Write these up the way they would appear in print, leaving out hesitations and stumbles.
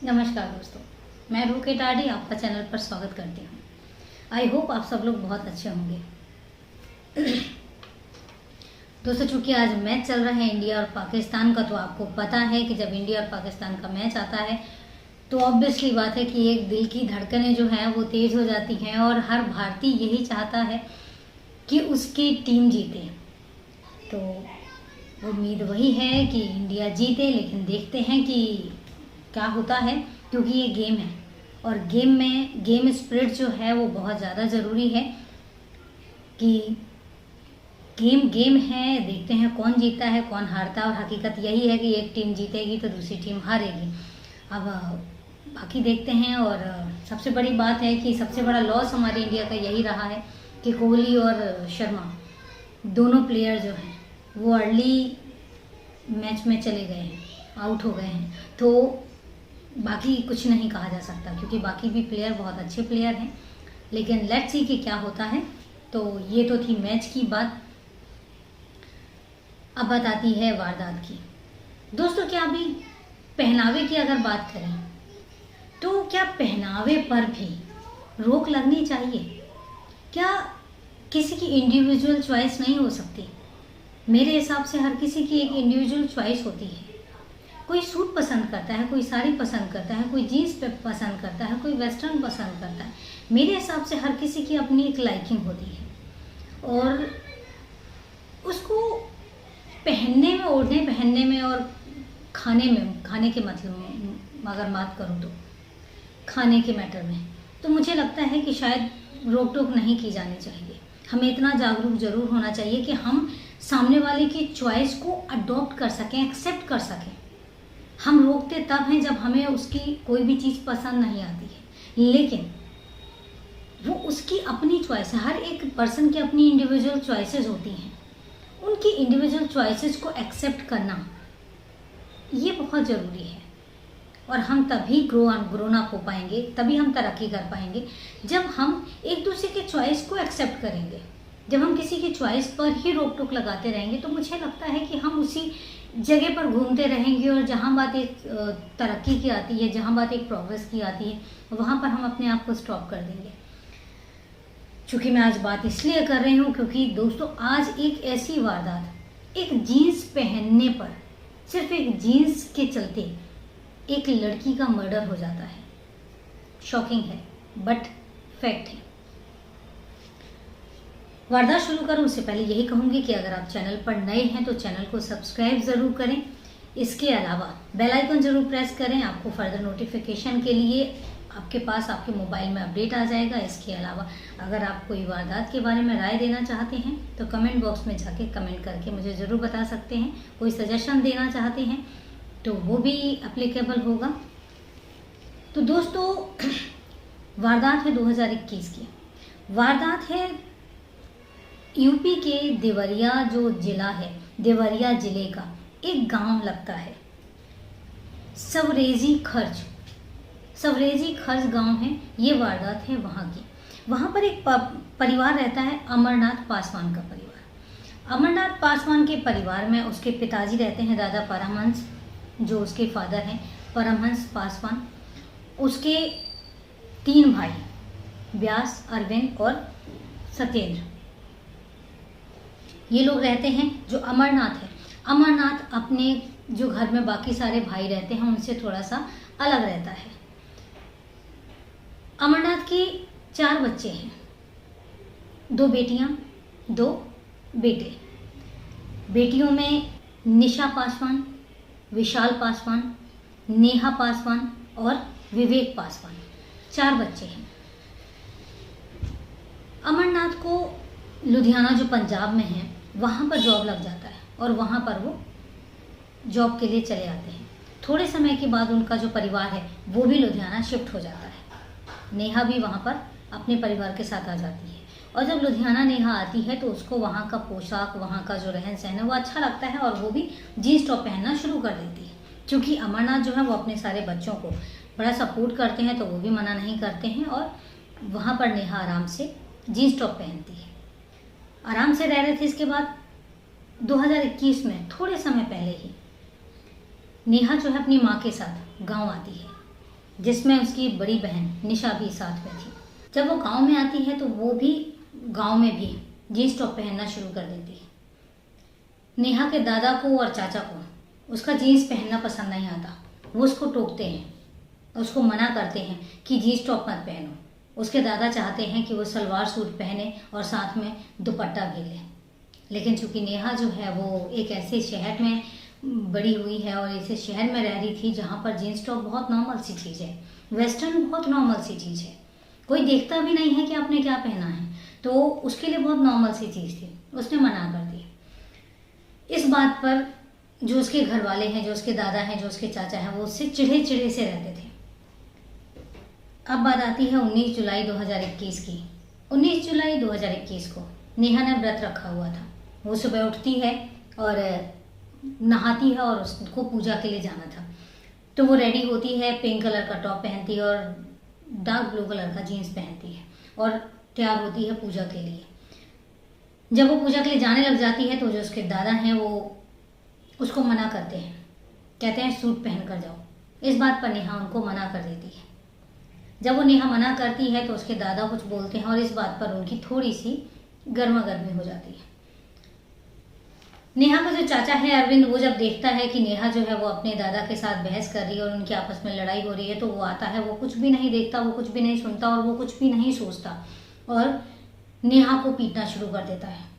नमस्कार दोस्तों, मैं रूह केटाडी आपका चैनल पर स्वागत करती हूँ। आई होप आप सब लोग बहुत अच्छे होंगे। दोस्तों, चूंकि आज मैच चल रहा है इंडिया और पाकिस्तान का, तो आपको पता है कि जब इंडिया और पाकिस्तान का मैच आता है तो ऑब्वियसली बात है कि एक दिल की धड़कनें जो हैं वो तेज़ हो जाती हैं और हर भारतीय यही चाहता है कि उसकी टीम जीते। तो उम्मीद वही है कि इंडिया जीते, लेकिन देखते हैं कि क्या होता है, क्योंकि ये गेम है और गेम में गेम स्पिरिट जो है वो बहुत ज़्यादा ज़रूरी है कि गेम है। देखते हैं कौन जीतता है कौन हारता है, और हकीकत यही है कि एक टीम जीतेगी तो दूसरी टीम हारेगी। अब बाकी देखते हैं। और सबसे बड़ी बात है कि सबसे बड़ा लॉस हमारे इंडिया का यही रहा है कि कोहली और शर्मा दोनों प्लेयर जो हैं वो अर्ली मैच में चले गए हैं, आउट हो गए हैं। तो बाकी कुछ नहीं कहा जा सकता, क्योंकि बाकी भी प्लेयर बहुत अच्छे प्लेयर हैं, लेकिन लेट्स सी कि क्या होता है। तो ये तो थी मैच की बात। अब बात आती है वारदात की। दोस्तों, क्या अभी पहनावे की अगर बात करें तो क्या पहनावे पर भी रोक लगनी चाहिए? क्या किसी की इंडिविजुअल चॉइस नहीं हो सकती? मेरे हिसाब से हर किसी की एक इंडिविजुअल चॉइस होती है। कोई सूट पसंद करता है, कोई साड़ी पसंद करता है, कोई जीन्स पसंद करता है, कोई वेस्टर्न पसंद करता है। मेरे हिसाब से हर किसी की अपनी एक लाइकिंग होती है और उसको पहनने में, ओढ़ने पहनने में और खाने के मतलब में अगर बात करूँ तो खाने के मैटर में, तो मुझे लगता है कि शायद रोक टोक नहीं की जानी चाहिए। हमें इतना जागरूक जरूर होना चाहिए कि हम सामने वाले की चॉइस को अडॉप्ट कर सकें, एक्सेप्ट कर सकें। हम रोकते तब हैं जब हमें उसकी कोई भी चीज़ पसंद नहीं आती है, लेकिन वो उसकी अपनी चॉइस है। हर एक पर्सन की अपनी इंडिविजुअल चॉइसेस होती हैं। उनकी इंडिविजुअल चॉइसेस को एक्सेप्ट करना ये बहुत ज़रूरी है। और हम तभी ग्रोन अप हो पाएंगे, तभी हम तरक्की कर पाएंगे जब हम एक दूसरे के चॉइस को एक्सेप्ट करेंगे। जब हम किसी की चॉइस पर ही रोक टोक लगाते रहेंगे तो मुझे लगता है कि हम उसी जगह पर घूमते रहेंगे, और जहाँ बात एक तरक्की की आती है, जहाँ बात एक प्रोग्रेस की आती है, वहाँ पर हम अपने आप को स्टॉप कर देंगे। चूँकि मैं आज बात इसलिए कर रही हूँ क्योंकि दोस्तों, आज एक ऐसी वारदात, एक जीन्स पहनने पर, सिर्फ एक जीन्स के चलते एक लड़की का मर्डर हो जाता है। शॉकिंग है बट फैक्ट है। वारदात शुरू करूं उससे पहले यही कहूंगी कि अगर आप चैनल पर नए हैं तो चैनल को सब्सक्राइब ज़रूर करें। इसके अलावा बेल आइकन ज़रूर प्रेस करें, आपको फर्दर नोटिफिकेशन के लिए आपके पास आपके मोबाइल में अपडेट आ जाएगा। इसके अलावा अगर आप कोई वारदात के बारे में राय देना चाहते हैं तो कमेंट बॉक्स में जाके कमेंट करके मुझे ज़रूर बता सकते हैं। कोई सजेशन देना चाहते हैं तो वो भी एप्लीकेबल होगा। तो दोस्तों, वारदात है 2021 की। वारदात है यूपी के देवरिया जो जिला है, देवरिया जिले का एक गांव लगता है, सवरेजी खर्ज गांव है। ये वारदात है वहाँ की। वहाँ पर एक परिवार रहता है, अमरनाथ पासवान का परिवार। अमरनाथ पासवान के परिवार में उसके पिताजी रहते हैं, दादा परमहंस, जो उसके फादर हैं परमहंस पासवान। उसके 3 भाई, व्यास, अरविंद और सत्येंद्र, ये लोग रहते हैं। जो अमरनाथ है, अमरनाथ अपने जो घर में बाकी सारे भाई रहते हैं उनसे थोड़ा सा अलग रहता है। अमरनाथ के 4 बच्चे हैं, 2 बेटियां, 2 बेटे। बेटियों में निशा पासवान, विशाल पासवान, नेहा पासवान और विवेक पासवान, 4 बच्चे हैं। अमरनाथ को लुधियाना जो पंजाब में है वहाँ पर जॉब लग जाता है और वहाँ पर वो जॉब के लिए चले आते हैं। थोड़े समय के बाद उनका जो परिवार है वो भी लुधियाना शिफ्ट हो जाता है। नेहा भी वहाँ पर अपने परिवार के साथ आ जाती है, और जब लुधियाना नेहा आती है तो उसको वहाँ का पोशाक, वहाँ का जो रहन सहन है वो अच्छा लगता है और वो भी जीन्स टॉप पहनना शुरू कर देती है। क्योंकि अमरनाथ जो है वो अपने सारे बच्चों को बड़ा सपोर्ट करते हैं तो वो भी मना नहीं करते हैं, और वहाँ पर नेहा आराम से जीन्स टॉप पहनती है, आराम से रह रहे थे। इसके बाद 2021 में थोड़े समय पहले ही नेहा जो है अपनी माँ के साथ गांव आती है। जिसमें उसकी बड़ी बहन निशा भी साथ में थी। जब वो गांव में आती है तो वो भी गांव में भी जीन्स टॉप पहनना शुरू कर देती है। नेहा के दादा को और चाचा को उसका जीन्स पहनना पसंद नहीं आता। वो उसको टोकते हैं, उसको मना करते हैं कि जीन्स टॉप मत पहनो। उसके दादा चाहते हैं कि वो सलवार सूट पहने और साथ में दुपट्टा भी ले। लेकिन चूंकि नेहा जो है वो एक ऐसे शहर में बड़ी हुई है और ऐसे शहर में रह रही थी जहाँ पर जीन्स टॉप बहुत नॉर्मल सी चीज़ है, वेस्टर्न बहुत नॉर्मल सी चीज़ है, कोई देखता भी नहीं है कि आपने क्या पहना है, तो उसके लिए बहुत नॉर्मल सी चीज़ थी। उसने मना कर दी। इस बात पर जो उसके घर वाले हैं, जो उसके दादा हैं, जो उसके चाचा हैं, वो उससे चिढ़े चिढ़े से रहते थे। अब बात आती है 19 जुलाई 2021 की। 19 जुलाई 2021 को नेहा ने व्रत रखा हुआ था। वो सुबह उठती है और नहाती है और उसको पूजा के लिए जाना था। तो वो रेडी होती है, पिंक कलर का टॉप पहनती है और डार्क ब्लू कलर का जीन्स पहनती है और तैयार होती है पूजा के लिए। जब वो पूजा के लिए जाने लग जाती है तो जो उसके दादा हैं वो उसको मना करते हैं, कहते हैं सूट पहन कर जाओ। इस बात पर नेहा उनको मना कर देती है। जब वो नेहा मना करती है तो उसके दादा कुछ बोलते हैं और इस बात पर उनकी थोड़ी सी गर्मा गर्मी हो जाती है। नेहा का जो चाचा है अरविंद, वो जब देखता है कि नेहा जो है वो अपने दादा के साथ बहस कर रही है और उनकी आपस में लड़ाई हो रही है, तो वो आता है। वो कुछ भी नहीं देखता, वो कुछ भी नहीं सुनता और वो कुछ भी नहीं सोचता और नेहा को पीटना शुरू कर देता है।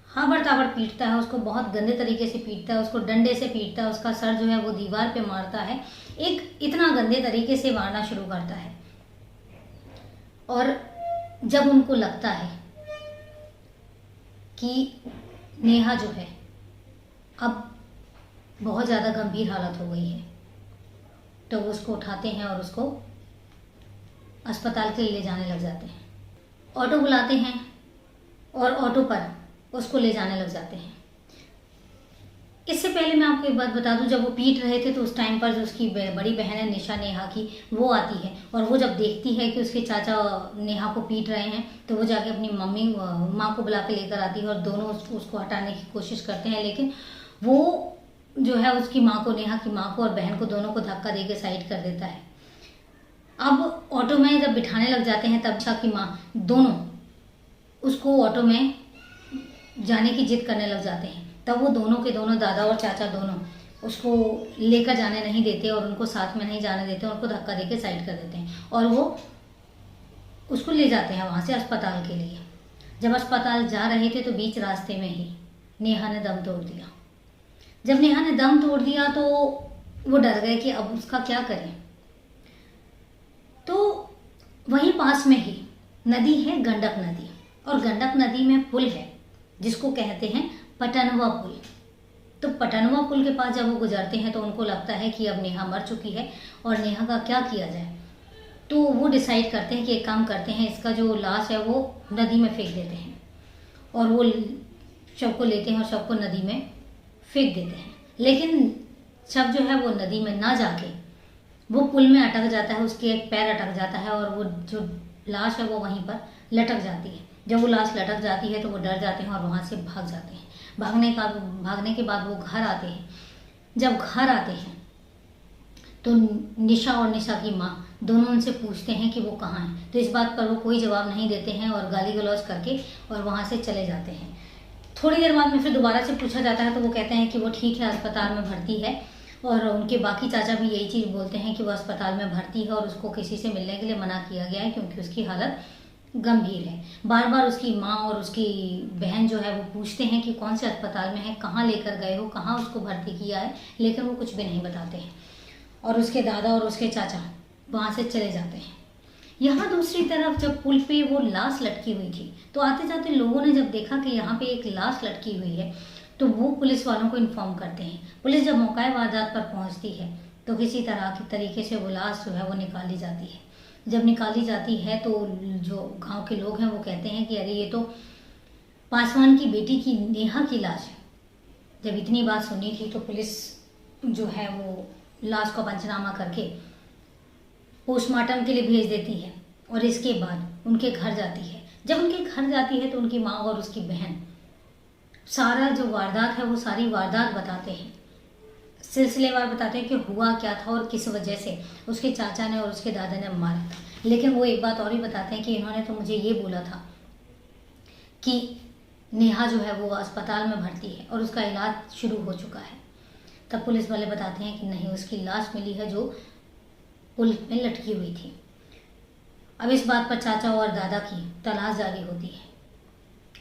हाबड़ ताबड़ पीटता है, उसको बहुत गंदे तरीके से पीटता है, उसको डंडे से पीटता है, उसका सर जो है वो दीवार पे मारता है, एक इतना गंदे तरीके से मारना शुरू करता है। और जब उनको लगता है कि नेहा जो है अब बहुत ज़्यादा गंभीर हालत हो गई है, तो वो उसको उठाते हैं और उसको अस्पताल के लिए ले जाने लग जाते हैं। ऑटो बुलाते हैं और ऑटो पर उसको ले जाने लग जाते हैं। इससे पहले मैं आपको एक बात बता दूं, जब वो पीट रहे थे तो उस टाइम पर जो उसकी बड़ी बहन है निशा, नेहा की, वो आती है और वो जब देखती है कि उसके चाचा नेहा को पीट रहे हैं तो वो जाके अपनी माँ को बुला के लेकर आती है और दोनों उसको हटाने की कोशिश करते हैं। लेकिन वो जो है उसकी माँ को, नेहा की माँ को और बहन को, दोनों को धक्का दे के साइड कर देता है। अब ऑटो में जब बिठाने लग जाते हैं तब निशा की माँ दोनों उसको ऑटो में जाने की जिद करने लग जाते हैं। तब वो दोनों के दोनों, दादा और चाचा दोनों, उसको लेकर जाने नहीं देते और उनको साथ में नहीं जाने देते, उनको धक्का देके साइड कर देते हैं और वो उसको ले जाते हैं वहाँ से अस्पताल के लिए। जब अस्पताल जा रहे थे तो बीच रास्ते में ही नेहा ने दम तोड़ दिया। जब नेहा ने दम तोड़ दिया तो वो डर गए कि अब उसका क्या करें। तो वहीं पास में ही नदी है, गंडक नदी, और गंडक नदी में पुल है जिसको कहते हैं पटनवा पुल। तो पटनवा पुल के पास जब वो गुजरते हैं तो उनको लगता है कि अब नेहा मर चुकी है और नेहा का क्या किया जाए। तो वो डिसाइड करते हैं कि एक काम करते हैं, इसका जो लाश है वो नदी में फेंक देते हैं और वो शव को लेते हैं और शव को नदी में फेंक देते हैं। लेकिन शव जो है वो नदी में ना जाके वो पुल में अटक जाता है, उसके एक पैर अटक जाता है और वो जो लाश है वो वहीं पर लटक जाती है। जब वो लाश लटक जाती है तो वो डर जाते हैं और वहाँ से भाग जाते हैं। भागने के बाद वो घर आते हैं। जब घर आते हैं तो निशा और निशा की माँ दोनों उनसे पूछते हैं कि वो कहाँ हैं। तो इस बात पर वो कोई जवाब नहीं देते हैं और गाली गलौज करके और वहाँ से चले जाते हैं। थोड़ी देर बाद में फिर दोबारा से पूछा जाता है तो वो कहते हैं कि वो ठीक है, अस्पताल में भर्ती है। और उनके बाकी चाचा भी यही चीज़ बोलते हैं कि वो अस्पताल में भर्ती है और उसको किसी से मिलने के लिए मना किया गया है क्योंकि उसकी हालत गंभीर है। बार बार उसकी माँ और उसकी बहन जो है वो पूछते हैं कि कौन से अस्पताल में है, कहाँ लेकर गए हो, कहाँ उसको भर्ती किया है, लेकिन वो कुछ भी नहीं बताते हैं। और उसके दादा और उसके चाचा वहाँ से चले जाते हैं। यहाँ दूसरी तरफ जब पुल पे वो लाश लटकी हुई थी तो आते जाते लोगों ने जब देखा कि यहाँ पे एक लाश लटकी हुई है तो वो पुलिस वालों को इन्फॉर्म करते हैं। पुलिस जब मौका वारदात पर पहुँचती है तो किसी तरह की तरीके से वो लाश जो है वो निकाली जाती है। जब निकाली जाती है तो जो गांव के लोग हैं वो कहते हैं कि अरे ये तो पासवान की बेटी की नेहा की लाश है। जब इतनी बात सुनी थी तो पुलिस जो है वो लाश का पंचनामा करके पोस्टमार्टम के लिए भेज देती है और इसके बाद उनके घर जाती है। जब उनके घर जाती है तो उनकी माँ और उसकी बहन सारा जो वारदात है वो सारी वारदात बताते हैं। सिलसिलेवार बताते हैं कि हुआ क्या था और किस वजह से उसके चाचा ने और उसके दादा ने मारा था। लेकिन वो एक बात और भी बताते हैं कि इन्होंने तो मुझे ये बोला था कि नेहा जो है वो अस्पताल में भर्ती है और उसका इलाज शुरू हो चुका है। तब पुलिस वाले बताते हैं कि नहीं, उसकी लाश मिली है जो पुल में लटकी हुई थी। अब इस बात पर चाचा और दादा की तलाश जारी होती है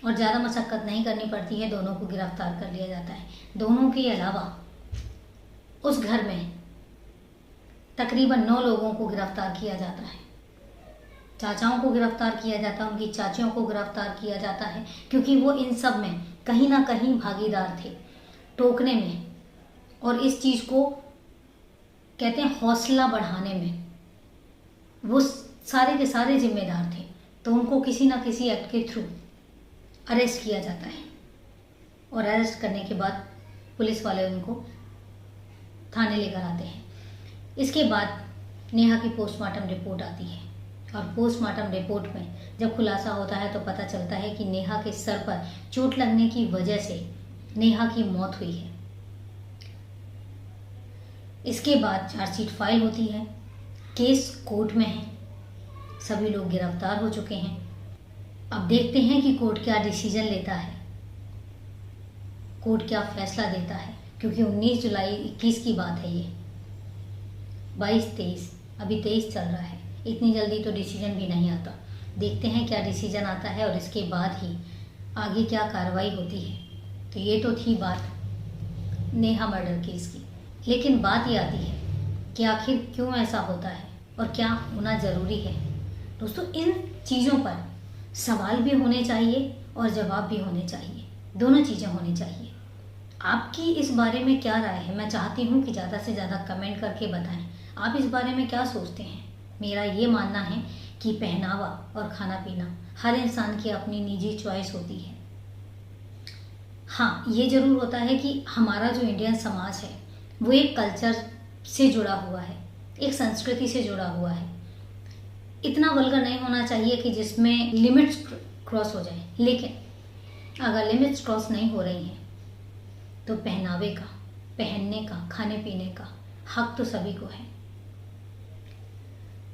और ज़्यादा मशक्क़त नहीं करनी पड़ती है, दोनों को गिरफ्तार कर लिया जाता है। दोनों के अलावा उस घर में तकरीबन 9 लोगों को गिरफ्तार किया जाता है। चाचाओं को गिरफ्तार किया जाता है, उनकी चाचियों को गिरफ्तार किया जाता है, क्योंकि वो इन सब में कहीं ना कहीं भागीदार थे, टोकने में और इस चीज़ को कहते हैं हौसला बढ़ाने में। वो सारे के सारे जिम्मेदार थे, तो उनको किसी ना किसी एक्ट के थ्रू अरेस्ट किया जाता है और अरेस्ट करने के बाद पुलिस वाले उनको थाने लेकर आते हैं। इसके बाद नेहा की पोस्टमार्टम रिपोर्ट आती है और पोस्टमार्टम रिपोर्ट में जब खुलासा होता है तो पता चलता है कि नेहा के सर पर चोट लगने की वजह से नेहा की मौत हुई है। इसके बाद चार्जशीट फाइल होती है, केस कोर्ट में है, सभी लोग गिरफ्तार हो चुके हैं। अब देखते हैं कि कोर्ट क्या डिसीजन लेता है, कोर्ट क्या फैसला देता है, क्योंकि 19 जुलाई 21 की बात है, ये 22-23 अभी 23 चल रहा है, इतनी जल्दी तो डिसीजन भी नहीं आता। देखते हैं क्या डिसीजन आता है और इसके बाद ही आगे क्या कार्रवाई होती है। तो ये तो थी बात नेहा मर्डर केस की, लेकिन बात ये आती है कि आखिर क्यों ऐसा होता है और क्या होना ज़रूरी है। दोस्तों, इन चीज़ों पर सवाल भी होने चाहिए और जवाब भी होने चाहिए, दोनों चीज़ें होनी चाहिए। आपकी इस बारे में क्या राय है? मैं चाहती हूँ कि ज़्यादा से ज़्यादा कमेंट करके बताएं, आप इस बारे में क्या सोचते हैं। मेरा ये मानना है कि पहनावा और खाना पीना हर इंसान की अपनी निजी चॉइस होती है। हाँ, ये ज़रूर होता है कि हमारा जो इंडियन समाज है वो एक कल्चर से जुड़ा हुआ है, एक संस्कृति से जुड़ा हुआ है। इतना वल्गर नहीं होना चाहिए कि जिसमें लिमिट्स क्रॉस हो जाए, लेकिन अगर लिमिट्स क्रॉस नहीं हो रही हैं तो पहनावे का, पहनने का, खाने पीने का हक तो सभी को है।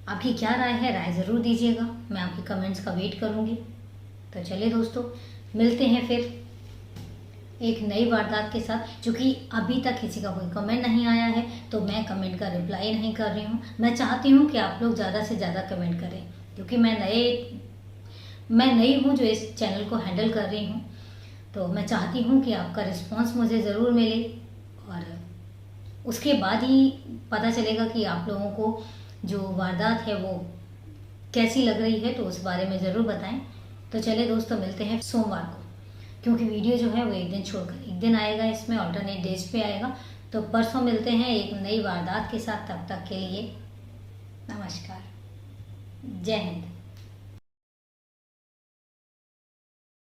आपकी क्या राय है? राय ज़रूर दीजिएगा, मैं आपकी कमेंट्स का वेट करूँगी। तो चलिए दोस्तों, मिलते हैं फिर एक नई वारदात के साथ। चूँकि अभी तक किसी का कोई कमेंट नहीं आया है तो मैं कमेंट का रिप्लाई नहीं कर रही हूँ। मैं चाहती हूँ कि आप लोग ज़्यादा से ज़्यादा कमेंट करें, क्योंकि मैं नई हूँ जो इस चैनल को हैंडल कर रही हूँ। तो मैं चाहती हूँ कि आपका रिस्पांस मुझे ज़रूर मिले और उसके बाद ही पता चलेगा कि आप लोगों को जो वारदात है वो कैसी लग रही है, तो उस बारे में ज़रूर बताएं। तो चलिए दोस्तों, मिलते हैं सोमवार को, क्योंकि वीडियो जो है वो एक दिन छोड़कर एक दिन आएगा, इसमें अल्टरनेट डेज पे आएगा। तो परसों मिलते हैं एक नई वारदात के साथ। तब तक के लिए नमस्कार, जय हिंद।